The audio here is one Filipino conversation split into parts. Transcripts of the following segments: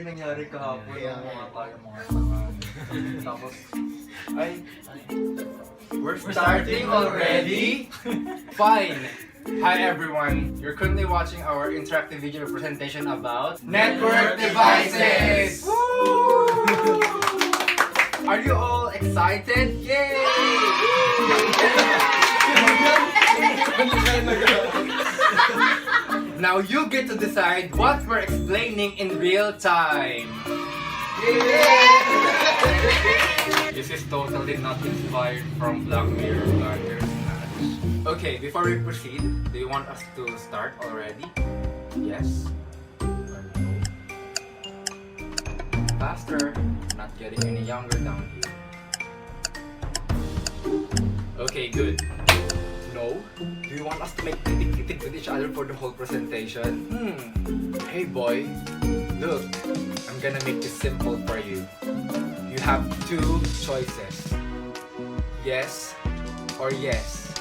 yung nangyari kahapon ng mga tayo mga tanga. Tapos, we're starting already? Fine! Hi everyone! You're currently watching our interactive video presentation about network devices! Woo! Are you all excited? Yay! Now you get to decide what we're explaining in real time. This is totally not inspired from Black Mirror Bandersnatch. Okay, before we proceed, do you want us to start already? Yes? Or no? Faster, not getting any younger down here. Okay, good. No? Do you want us to make kitik-kitik with each other for the whole presentation? Hey boy, look, I'm gonna make this simple for you. You have two choices. Yes or yes.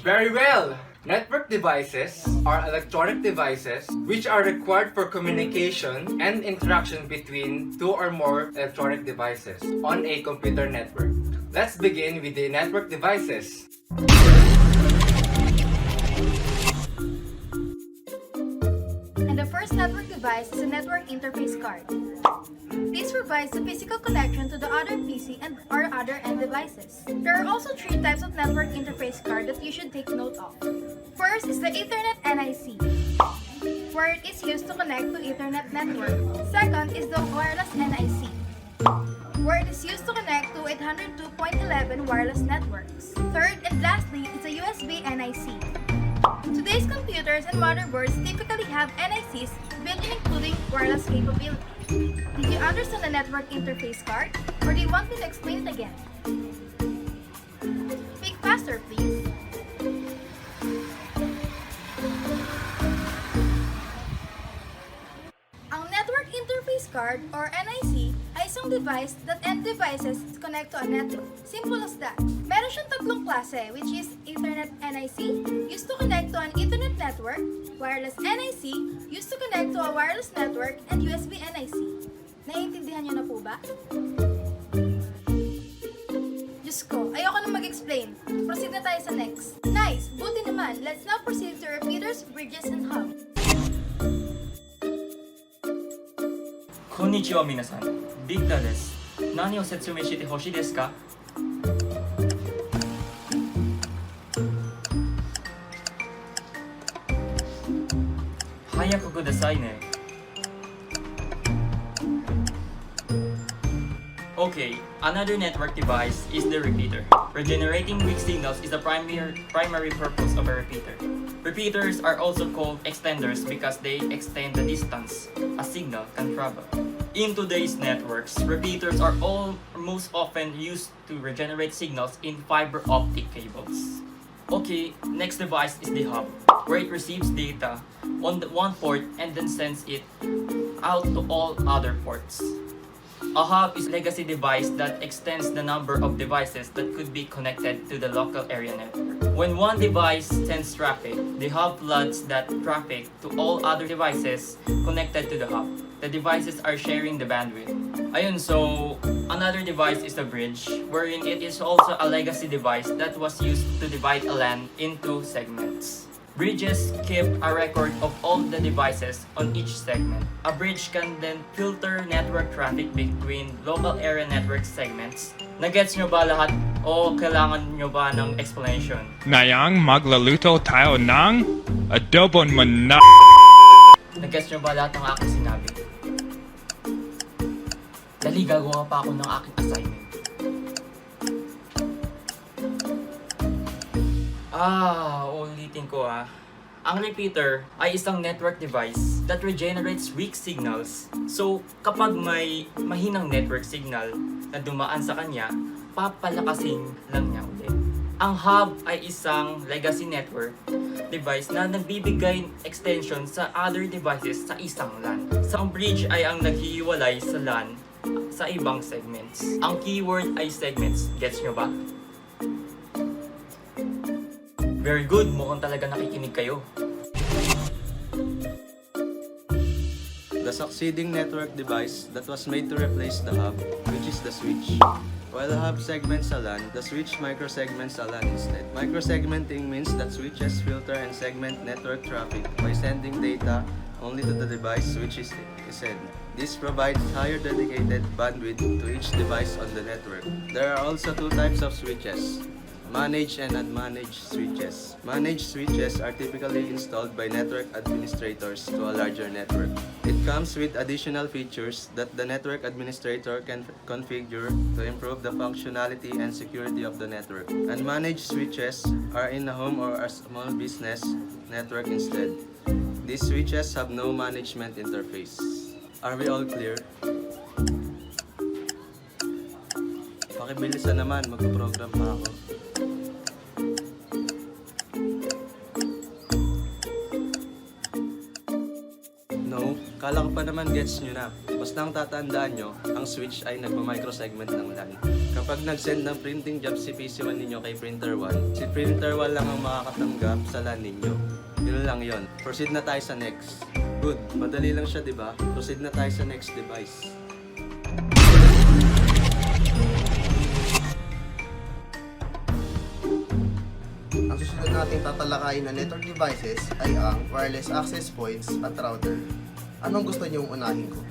Very well! Network devices are electronic devices which are required for communication and interaction between two or more electronic devices on a computer network. Let's begin with the network devices. And the first network device is a network interface card. This provides a physical connection to the other PC and or other end devices. There are also three types of network interface card that you should take note of. First is the Ethernet NIC, where it is used to connect to Ethernet network. Second is the wireless NIC, where it is used to connect to 802.11 wireless networks. Third and lastly is the USB NIC. Today's computers and motherboards typically have NICs built-in including wireless capability. Did you understand the network interface card? Or do you want me to explain it again? Speak faster, please. Ang network interface card or NIC ay isang device that end devices connect to a network. Simple as that. Meron siyang tatlong klase, which is Ethernet NIC, used to connect to an Ethernet network, wireless NIC, used to connect to a wireless network, and USB NIC. Naiintindihan niyo na po ba? Diyos ko, ayoko na mag-explain. Proceed na tayo sa next. Nice! Buti naman. Let's now proceed to repeaters, bridges, and hubs. こんにちは皆さん、ビクターです。何を説明してほしいですか？早くくださいね。Okay, another network device is the repeater. Regenerating weak signals is the primary purpose of a repeater. Repeaters are also called extenders because they extend the distance a signal can travel. In today's networks, repeaters are most often used to regenerate signals in fiber optic cables. Okay, next device is the hub, where it receives data on one port and then sends it out to all other ports. A hub is a legacy device that extends the number of devices that could be connected to the local area network. When one device sends traffic, the hub floods that traffic to all other devices connected to the hub. The devices are sharing the bandwidth. Ayun, so another device is the bridge, wherein it is also a legacy device that was used to divide a LAN into segments. Bridges keep a record of all the devices on each segment. A bridge can then filter network traffic between local area network segments. Nagets nyo ba lahat o kailangan nyo ba ng explanation? Ngayong maglaluto tayo ng adobong manok. Nagets nyo ba lahat ng aking sinabi? Dali, gagawa pa ako ng aking assignment. Ulitin ko Ang repeater ay isang network device that regenerates weak signals. So, kapag may mahinang network signal na dumaan sa kanya, papalakasin lang niya ulit. Ang hub ay isang legacy network device na nagbibigay extension sa other devices sa isang LAN. Sa bridge ay ang naghihiwalay sa LAN sa ibang segments. Ang keyword ay segments. Gets nyo ba? Very good. Mukhang talaga nakikinig kayo. The succeeding network device that was made to replace the hub, which is the switch. While the hub segments a LAN, the switch microsegments a LAN instead. Microsegmenting means that switches filter and segment network traffic by sending data only to the device which is sent. This provides higher dedicated bandwidth to each device on the network. There are also two types of switches: managed and unmanaged switches. Managed switches are typically installed by network administrators to a larger network. It comes with additional features that the network administrator can configure to improve the functionality and security of the network. Unmanaged switches are in a home or a small business network instead. These switches have no management interface. Are we all clear? Pakibilisan naman, magpo-program pa ako. No, kala ko pa naman gets nyo na. Basta ang tatandaan nyo, ang switch ay nagpa-microsegment ng LAN. Kapag nag-send ng printing job si PC1 ninyo kay printer 1, si printer 1 lang ang makakatanggap sa LAN ninyo. Yun lang yon. Proceed na tayo sa next. Good, madali lang siya, di ba? Proceed na tayo sa next device. Ang susunod nating tatalakayin na network devices ay ang wireless access points at router. Anong gusto niyong unahin ko?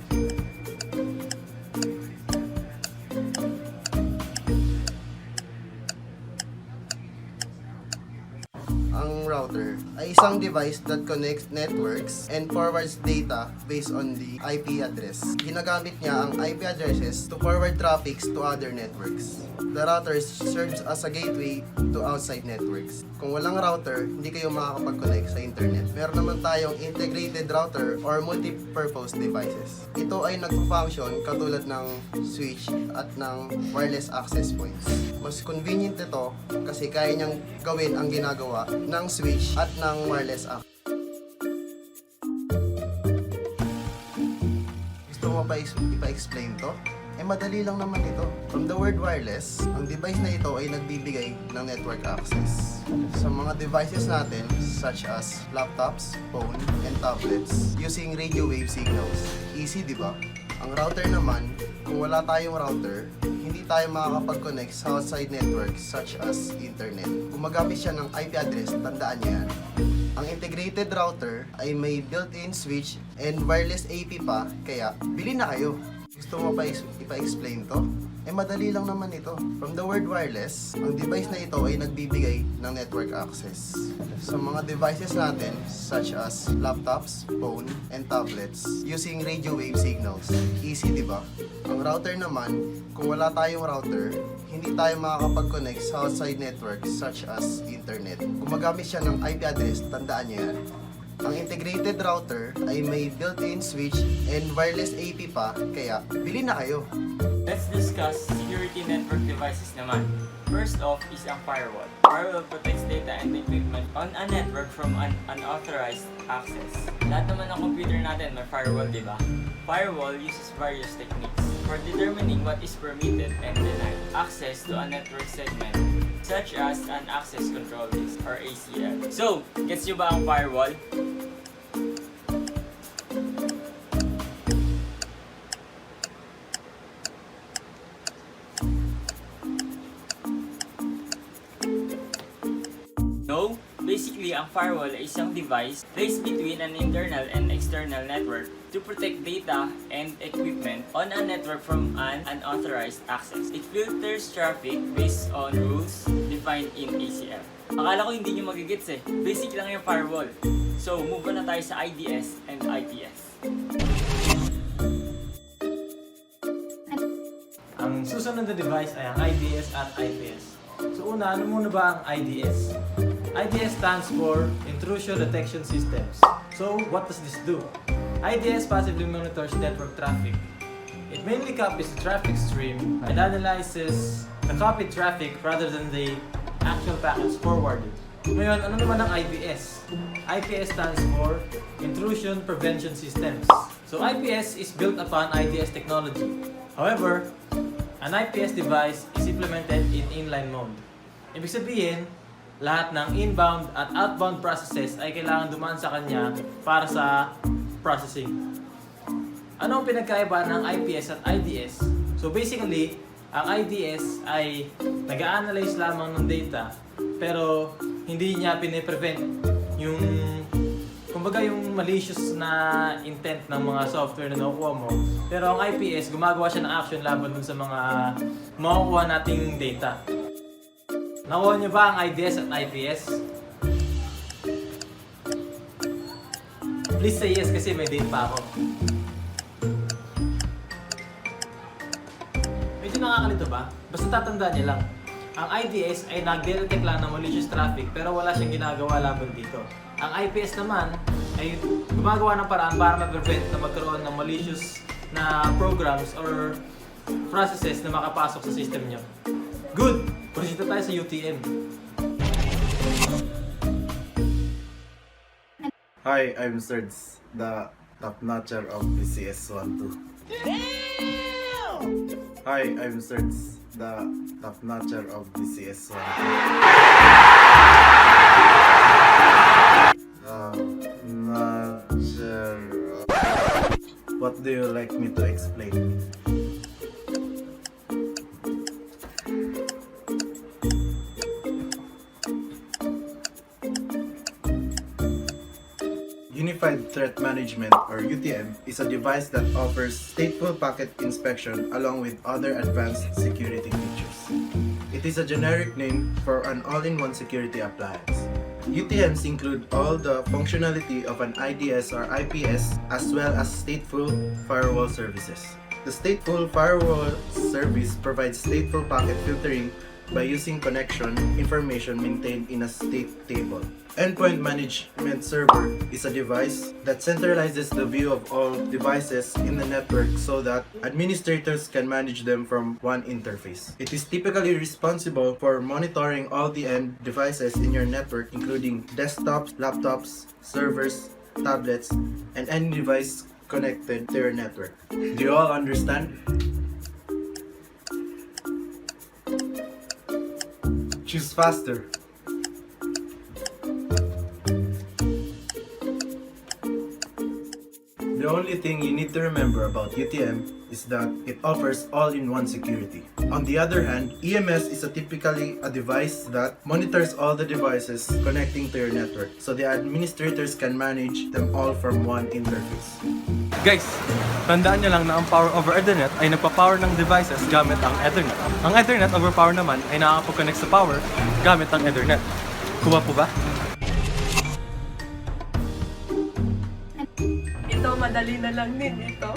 Ang router ay isang device that connects networks and forwards data based on the IP address. Ginagamit niya ang IP addresses to forward traffic to other networks. The router serves as a gateway to outside networks. Kung walang router, hindi kayo makakapag-connect sa internet. Meron naman tayong integrated router or multi-purpose devices. Ito ay nagpo-function katulad ng switch at ng wireless access points. Mas convenient ito kasi kaya niyang gawin ang ginagawa ng switch at ng wireless access. Gusto mo pa ipa-explain to? Madali lang naman ito. From the word wireless, ang device na ito ay nagbibigay ng network access sa mga devices natin such as laptops, phone, and tablets using radio wave signals. Easy, di ba? Ang router naman, kung wala tayong router, hindi tayo makakapag-connect sa outside networks such as internet. Kung magamit siya ng IP address, tandaan niyo yan. Ang integrated router ay may built-in switch and wireless AP pa, kaya bili na kayo. Gusto mo pa ipa-explain to? Madali lang naman ito. From the word wireless, ang device na ito ay nagbibigay ng network access sa mga devices natin such as laptops, phone, and tablets using radio wave signals. Easy, di ba? Ang router naman, kung wala tayong router, hindi tayo makakapag-connect sa outside networks such as internet. Kung magamit siya ng IP address, tandaan niyo yan. Ang integrated router ay may built-in switch and wireless AP pa, kaya bili na kayo. Let's discuss security network devices naman. First off is ang firewall. Firewall protects data and equipment on a network from unauthorized access. Lahat naman ng computer natin may firewall, di ba? Firewall uses various techniques for determining what is permitted and denied access to a network segment, such as an access control list or ACL. So, gets nyo ba ang firewall? No? Basically, ang firewall ay isang device placed between an internal and external network to protect data and equipment on a network from an unauthorized access. It filters traffic based on rules defined in ACL. Akala ko hindi nyo magigits eh. Basic lang yung firewall. So, move on na tayo sa IDS and IPS. Ang susunod na device ay ang IDS at IPS. So una, ano muna ba ang IDS? IDS stands for Intrusion Detection Systems. So, what does this do? IDS passively monitors network traffic. It mainly copies the traffic stream and analyzes the copied traffic rather than the actual packets forwarded. Ngayon, ano naman ang IPS? IPS stands for Intrusion Prevention Systems. So IPS is built upon IDS technology. However, an IPS device is implemented in inline mode. Ibig sabihin, lahat ng inbound at outbound processes ay kailangan dumaan sa kanya para sa processing. Ano ang pinagkaiba ng IPS at IDS? So basically, ang IDS ay nag-a-analyze lamang ng data pero hindi niya pine-prevent yung kumbaga yung malicious na intent ng mga software na nakukuha mo. Pero ang IPS, gumagawa siya ng action laban dun sa mga makukuha nating data. Nakuha niyo ba ang IDS at IPS? Please say yes kasi may date pa ako. Medyo nakakalito ba? Basta tatandaan niyo lang. Ang IDS ay nagde-detect lang ng malicious traffic pero wala siyang ginagawa laban dito. Ang IPS naman ay gumagawa ng paraan para ma-prevent na magkaroon ng malicious na programs or processes na makapasok sa system niyo. Good! Proceed na tayo sa UTM. Hi, I'm Serds, the top notcher of PCS 1-2. Hi, I'm Serds, the top notcher of PCS 1-2. Notcher. What do you like me to explain? Unified Threat Management or UTM is a device that offers stateful packet inspection along with other advanced security features. It is a generic name for an all-in-one security appliance. UTMs include all the functionality of an IDS or IPS as well as stateful firewall services. The stateful firewall service provides stateful packet filtering by using connection information maintained in a state table. Endpoint Management Server is a device that centralizes the view of all devices in the network so that administrators can manage them from one interface. It is typically responsible for monitoring all the end devices in your network, including desktops, laptops, servers, tablets, and any device connected to your network. Do you all understand? Choose faster. The only thing you need to remember about UTM is that it offers all-in-one security. On the other hand, EMS is typically a device that monitors all the devices connecting to your network, so the administrators can manage them all from one interface. Guys, tandaan nyo lang na ang power over Ethernet ay nagpa-power ng devices gamit ang Ethernet. Ang Ethernet over power naman ay nakakapag-connect sa power gamit ang Ethernet. Kuha po ba? Ito, madali na lang din ito.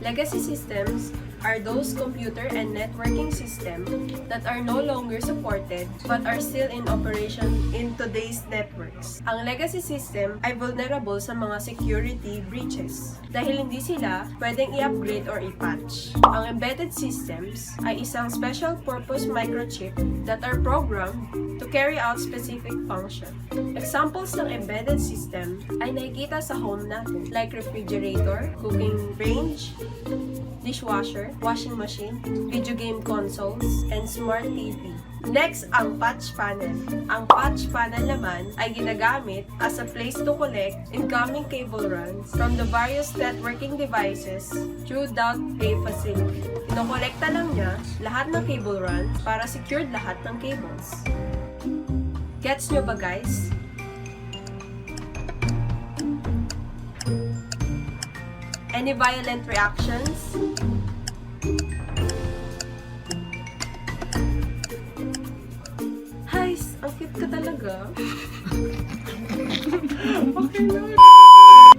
Legacy systems are those computer and networking systems that are no longer supported but are still in operation in today's networks. Ang legacy system ay vulnerable sa mga security breaches dahil hindi sila pwedeng i-upgrade or i-patch. Ang embedded systems ay isang special purpose microchip that are programmed to carry out specific function. Examples ng embedded system ay nakikita sa home natin like refrigerator, cooking range, dishwasher, washing machine, video game consoles, and smart TV. Next, ang patch panel. Ang patch panel naman ay ginagamit as a place to collect incoming cable runs from the various networking devices through .A facility. Inokolekta lang niya lahat ng cable runs para secured lahat ng cables. Gets nyo ba, guys? Any violent reactions? Guys, ang cute ka talaga. Okay na.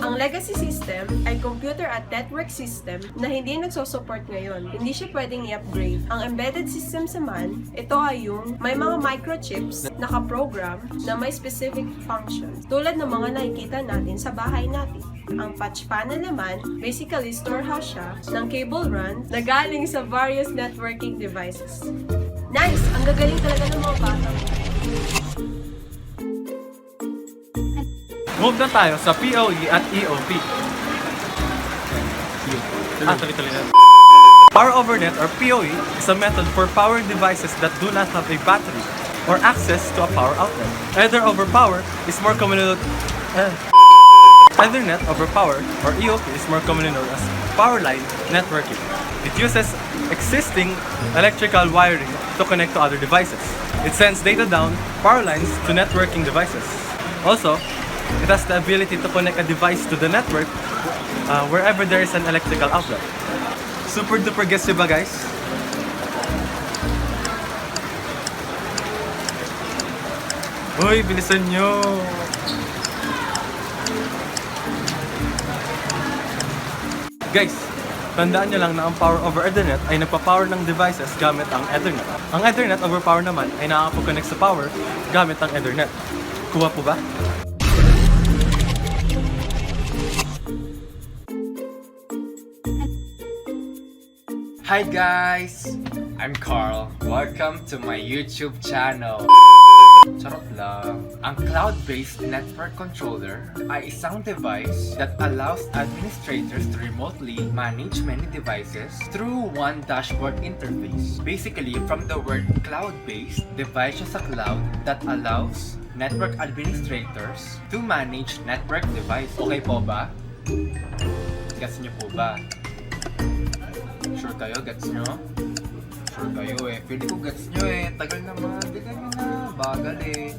Ang legacy system ay computer at network system na hindi nagsosupport ngayon. Hindi siya pwedeng i-upgrade. Ang embedded systems naman, ito ay yung may mga microchips nakaprogram na may specific functions tulad ng mga nakikita natin sa bahay natin. Ang patch panel naman, basically storehouse siya ng cable run na galing sa various networking devices. Nice! Ang gagaling talaga ng mga bata. Move na tayo sa PoE at EOP. tuloy na. Power over net or PoE is a method for powering devices that do not have a battery or access to a power outlet. Ether over power is more commonly Ethernet over power or EOP is more commonly known as power line networking. It uses existing electrical wiring to connect to other devices. It sends data down power lines to networking devices. Also, it has the ability to connect a device to the network wherever there is an electrical outlet. Super duper gets nyo ba guys? Uy, bilisan nyo! Guys, tandaan nyo lang na ang power over Ethernet ay nagpa-power ng devices gamit ang Ethernet. Ang Ethernet over power naman ay nakakapag-connect sa power gamit ang Ethernet. Kuha po ba? Hi guys! I'm Carl. Welcome to my YouTube channel. Charot lang. Ang cloud-based network controller ay isang device that allows administrators to remotely manage many devices through one dashboard interface. Basically, from the word cloud-based, device siya sa cloud that allows network administrators to manage network device. Okay po ba? Gets niyo po ba? Sure kayo? Gets nyo? Sure kayo eh. Pwede ko gets nyo eh. Tagal naman. Bigyan nyo na. Bagal eh.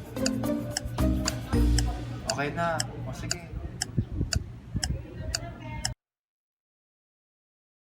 Okay na. O sige.